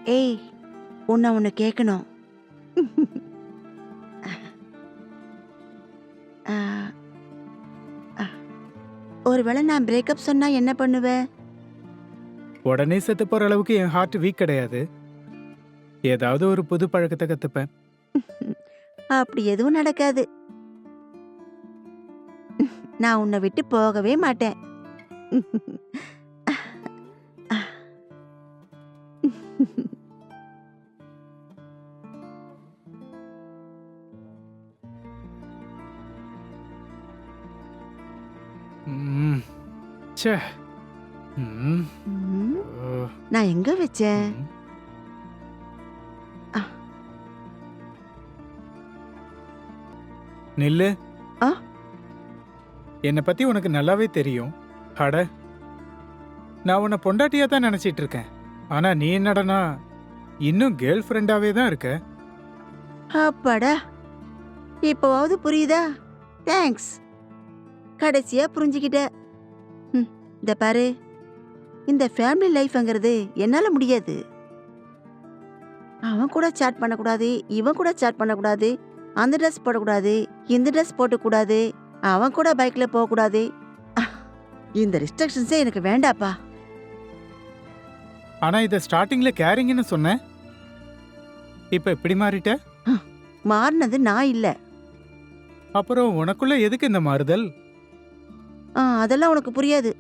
ஏய், உன்னை ஒன்று கேட்கணும். ஆ, ஆ, ஒருவேளை நான் பிரேக்கப் சொன்னா என்ன பண்ணுவ? உடனே செத்து போற அளவுக்கு என் ஹார்ட் வீக் கிடையாது. ஏதாவது ஒரு புது பழக்கத்தை கத்துப்பேன். அப்படி எதுவும் நடக்காது. நான் உன்னை விட்டு போகவே மாட்டேன். ம், ச்சே. ம், ம், ஓ, நான் எங்க வச்சேன்? ம். ஆ, நில்லு. ஆ, என்னை பத்தி உனக்கு நல்லாவே தெரியும். அட, நான் உன்னை பொண்டாட்டியா தான் நினைச்சிட்டு இருக்கேன். ஆனா நீ என்னடனா இன்னும் கேர்ள் ஃப்ரெண்டாவே தான் இருக்க. அப்பாடா, இப்போவாவது புரியுதா? தேங்க்ஸ். கடைசியா புரிஞ்சுக்கிட்ட. இந்த பாரு, இந்த ஃபேமிலி லைஃப்ங்கிறது என்னால முடியாது. அவன் கூட சேட் பண்ணக்கூடாது, இவன் கூட சேட் பண்ணக்கூடாது, அந்த ட்ரெஸ் போடக்கூடாது, இந்த ட்ரெஸ் போட்டக்கூடாது, அவன் கூட பைக்ல போகக்கூடாது. இந்த ரெஸ்ட்ரிக்ஷன்ஸே எனக்கு வேண்டாப்பா. ஆனா இத ஸ்டார்டிங்ல கேரிங்னு சொன்னேன். இப்ப இப்படி மாறிட்ட. மாறினது நான் இல்ல. அப்புறம் உனக்குள்ள எதுக்கு இந்த மாறுதல்? அதெல்லாம் உனக்கு புரியாது.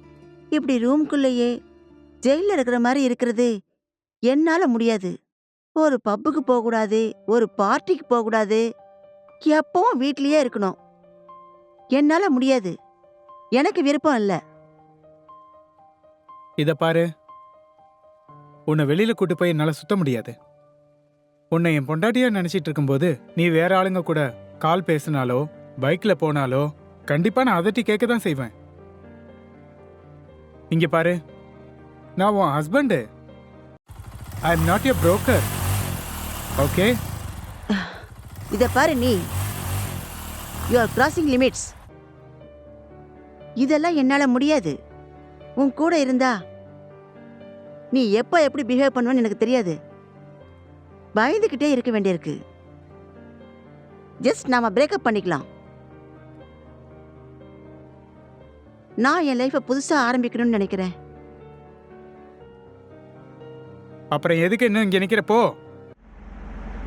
இப்படி ரூம்குள்ளேயே ஜெயில இருக்கிற மாதிரி இருக்கிறது என்னால முடியாது. ஒரு பப்புக்கு போகக்கூடாது, ஒரு பார்ட்டிக்கு போகக்கூடாது, எப்பவும் வீட்லயே இருக்கணும். என்னால முடியாது. எனக்கு விருப்பம் இல்ல. இத பாரு, உன்னை வெளியில கூட்டு போய் என்னால சுத்த முடியாது. உன்னை என் பொண்டாட்டியா நினைச்சிட்டு இருக்கும்போது நீ வேற ஆளுங்க கூட கால் பேசினாலோ பைக்ல போனாலோ கண்டிப்பா நான் அதட்டி கேட்க தான் செய்வேன். இங்க பாரு, நான் உன் husband. I am not a broker. Okay? இத பாரு நீ. You are crossing limits. இதெல்லாம் என்னால முடியாது. உன் கூட இருந்தா நீ எப்ப எப்படி பிஹேவ் பண்ணுவேன்னு எனக்கு தெரியாது. பயந்துகிட்டே இருக்க வேண்டியிருக்கு. ஜஸ்ட் நாம பிரேக்கப் பண்ணிக்கலாம். நான் என் லைஃபை புதுசா ஆரம்பிக்கணும்னு நினைக்கிறேன். அப்புறம் எதுக்கு இன்னும் இங்க நிக்கிறப்போ?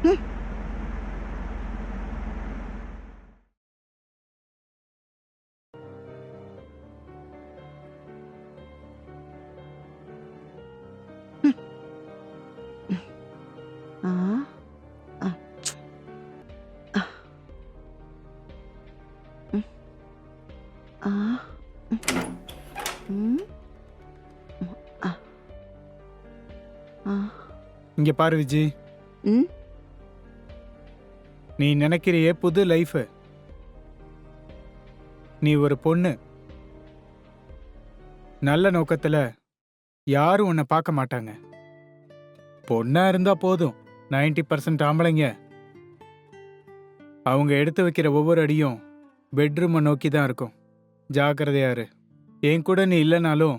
ம். ஆ, ஆ, ஆ, ம், ஆ, ம், ஆ, ஆ, இங்க பாரு விஜி, ம், நீ நினைக்கிறியே புது லைஃப். நீ ஒரு பொண்ணு. நல்ல நோக்கத்துல யாரும் உன்னை பார்க்க மாட்டாங்க. பொண்ணா இருந்தா போதும். 90% ஆம்பளைங்க அவங்க எடுத்து வைக்கிற ஒவ்வொரு அடியும் பெட்ரூமை நோக்கி தான் இருக்கும். ஜாக்கிரதையா இரு. என் கூட நீ இல்லைனாலும்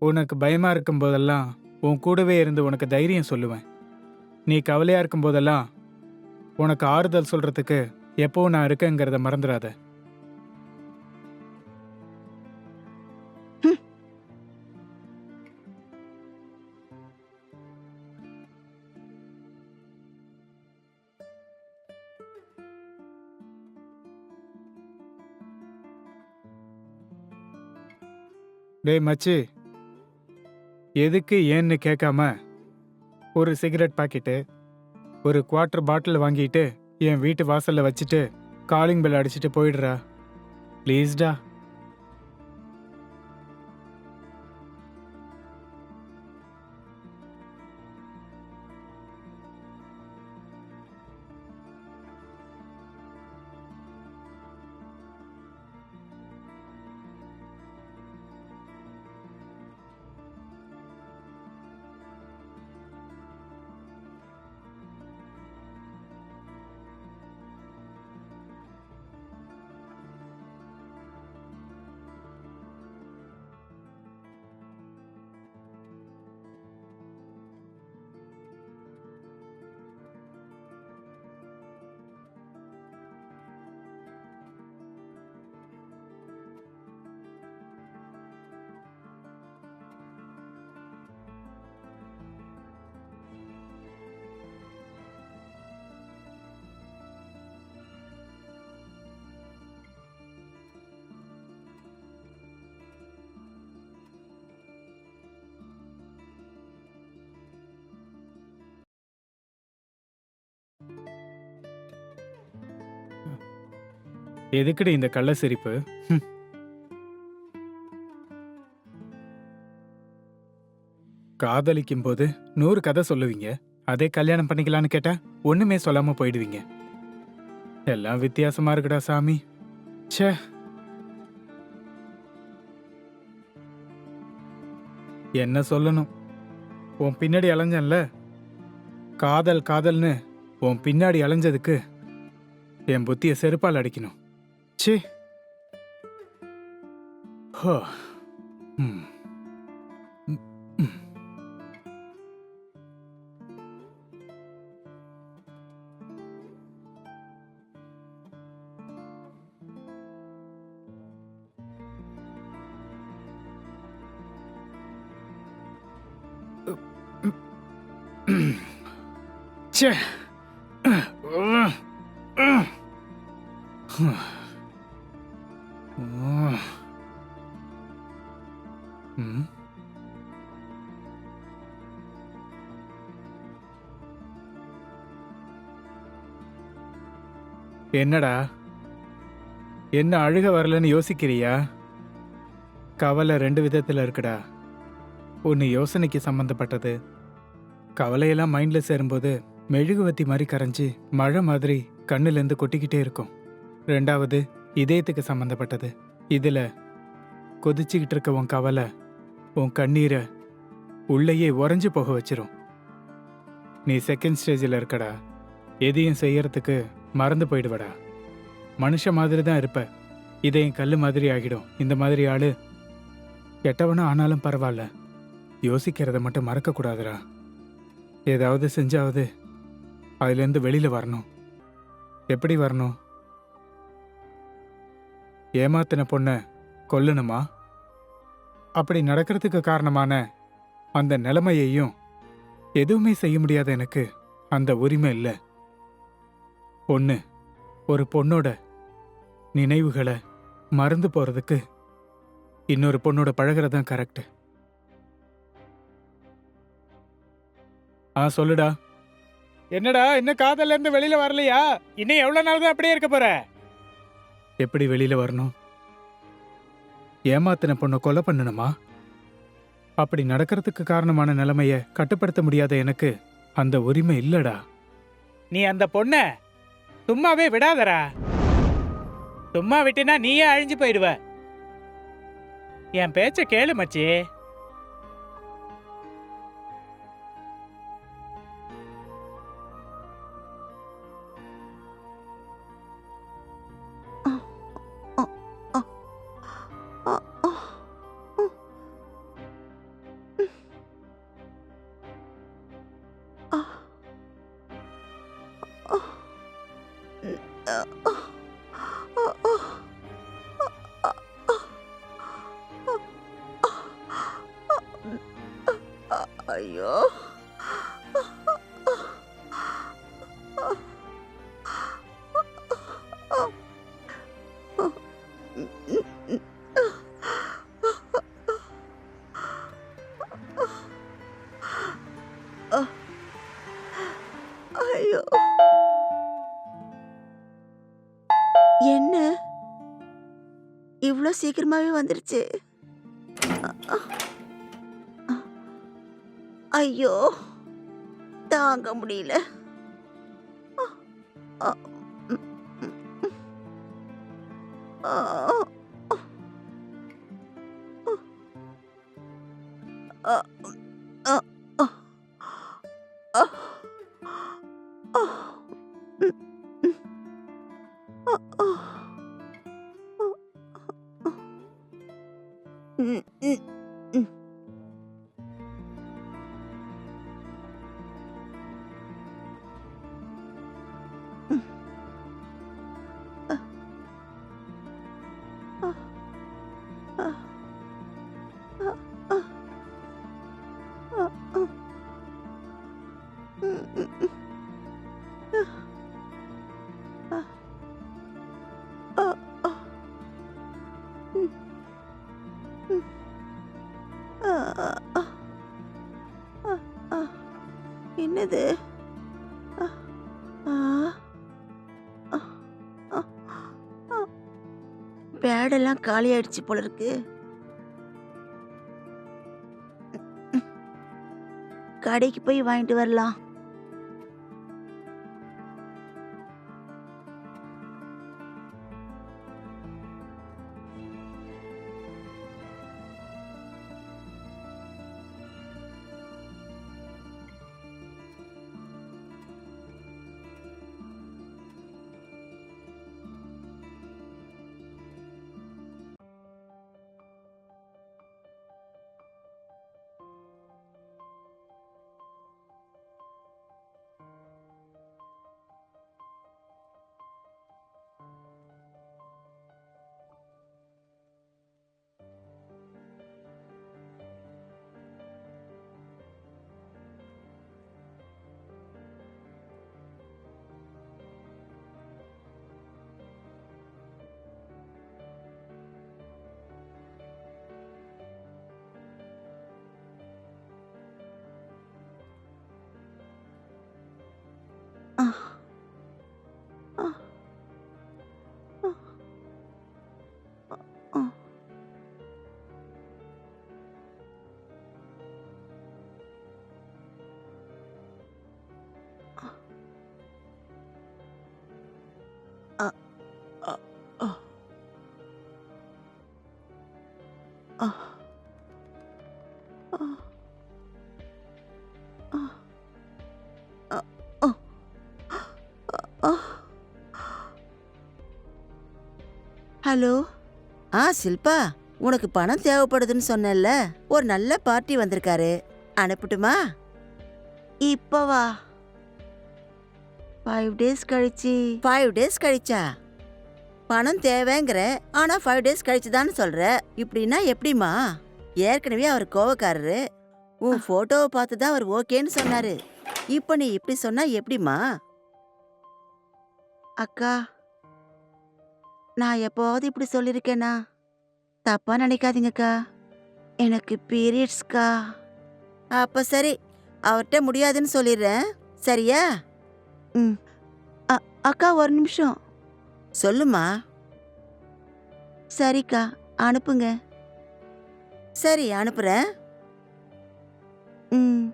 உனக்கு பயமா இருக்கும் போதெல்லாம் உன் கூடவே இருந்து உனக்கு தைரியம் சொல்லுவேன். நீ கவலையா இருக்கும் போதெல்லாம் உனக்கு ஆறுதல் சொல்றதுக்கு எப்பவும் நான் இருக்கேங்கிறத மறந்துடாத. ம். டேய் மச்சி, எதுக்கு ஏன்னு கேட்காம ஒரு சிகரெட் பாக்கெட்டு ஒரு குவார்டர் பாட்டில் வாங்கிட்டு என் வீட்டு வாசல்ல வச்சுட்டு காலிங் பெல் அடிச்சுட்டு போயிடுறா ப்ளீஸ்டா. எதுக்குடி இந்த கள்ள சிரிப்பு? ஹம். காதலிக்கும் போது 100 கதை சொல்லுவீங்க. அதே கல்யாணம் பண்ணிக்கலான்னு கேட்டா ஒண்ணுமே சொல்லாம போயிடுவீங்க. எல்லாம் வித்தியாசமா இருக்குடா சாமி. ச்சே. என்ன சொல்லணும்? உன் பின்னாடி அலைஞ்சன்ல, காதல் காதல்னு உன் பின்னாடி அலைஞ்சதுக்கு என் புத்திய செருப்பால் அடிக்கணும். ச்சே. ஹோ. ம். ம். ம். ச்சே. ம். என்னடா, என்ன அழுக வரலன்னு யோசிக்கிறியா? கவலை 2 விதத்துல இருக்குடா. ஒன்னு யோசனைக்கு சம்பந்தப்பட்டது. கவலையெல்லாம் மைண்ட்ல சேரும்போது மெழுகுவத்தி மாதிரி கரைஞ்சி மழை மாதிரி கண்ணுலேருந்து கொட்டிக்கிட்டே இருக்கும். 2வது இதயத்துக்கு சம்பந்தப்பட்டது. இதுல கொதிச்சுக்கிட்டு இருக்க உன் கவலை உன் கண்ணீரை உள்ளேயே உறைஞ்சு போக வச்சிரும். நீ செகண்ட் ஸ்டேஜில் இருக்கடா. எதையும் செய்யறதுக்கு மறந்து போயிடுவடா. மனுஷ மாதிரி தான் இருப்ப. இதயம் கல்லு மாதிரி ஆகிடும். இந்த மாதிரி ஆளு கெட்டவனா ஆனாலும் பரவாயில்ல, யோசிக்கிறத மட்டும் மறக்கக்கூடாதுடா. ஏதாவது செஞ்சாவது அதுலேருந்து வெளியில வரணும். எப்படி வரணும்? ஏமாத்தின பொண்ண கொல்லணுமா? அப்படி நடக்கிறதுக்கு காரணமான அந்த நிலைமையையும் எதுவுமே செய்ய முடியாத எனக்கு அந்த உரிமை இல்லை. ஒரு பொண்ணோட நினைவுகளை மறந்து போறதுக்கு இன்னொரு பொண்ணோட பழகிறதான் கரெக்ட். சொல்லுடா. என்னடா, இன்னும் காதல்ல இருந்து வெளியில வரலையா? இன்னும் எவ்வளவு நாள் தான் அப்படியே இருக்க போற? எப்படி வெளியில வரணும்? ஏமாத்தின பொண்ணை கொலை பண்ணணுமா? அப்படி நடக்கிறதுக்கு காரணமான நிலைமைய கட்டுப்படுத்த முடியாத எனக்கு அந்த உரிமை இல்லடா. நீ அந்த பொண்ண சும்மாவே விடாதடா. சும்மா விட்டினா நீயே அழிஞ்சு போயிடுவ. என் பேச்ச கேளு மச்சி. ஐயோ. ஐயோ. என்ன இவ்ளோ சீக்கிரமாவே வந்துருச்சு? ஐயோ, தாங்க முடியல. என்னது? பேடெல்லாம் காலி ஆயிடுச்சு போல இருக்கு. கடைக்கு போய் வாங்கிட்டு வரலாம். ஆ, ஆ, ஆ, ஆ, ஆ, ஆ, ஆ, ஆ, ஆ, ஆ, ஆ, ஆ, ஆ. ஹலோ. ஷில்பா, உனக்கு பணம் தேவைப்படுதுன்னு சொன்னேன்ல, ஒரு நல்ல பார்ட்டி வந்திருக்காரு. அனுப்பட்டுமா? இப்பவா? 5 டேஸ் கழிச்சு. 5 டேஸ் கழிச்சா? பணம் தேவைங்கிற, ஆனா 5 டேஸ் கழிச்சுதான்னு சொல்ற. இப்படின்னா எப்படிம்மா? ஏற்கனவே அவர் கோவக்காரரு. உன் போட்டோவை பார்த்து தான் அவர் ஓகேன்னு சொன்னாரு. இப்ப நீ இப்படி சொன்னா எப்படிம்மா? அக்கா, நான் எப்போவாவது இப்படி சொல்லியிருக்கேனா? தப்பா நினைக்காதீங்கக்கா. எனக்கு பீரியட்ஸ்க்கா. அப்ப சரி, அவர்கிட்ட முடியாதுன்னு சொல்லிடுறேன். சரியா? ம். அ அக்கா ஒரு நிமிஷம். சொல்லுமா. சரிக்கா, அனுப்புங்க. சரி, அனுப்புறேன். ம்.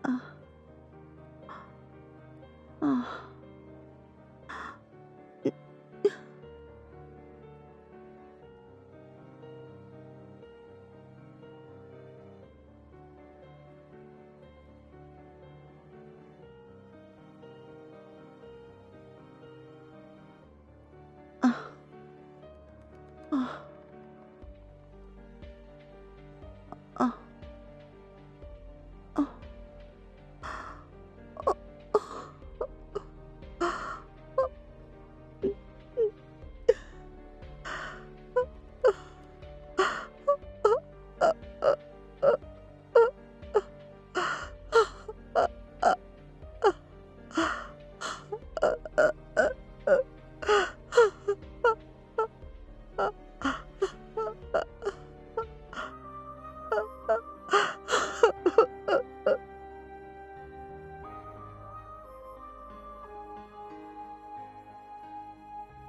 அ.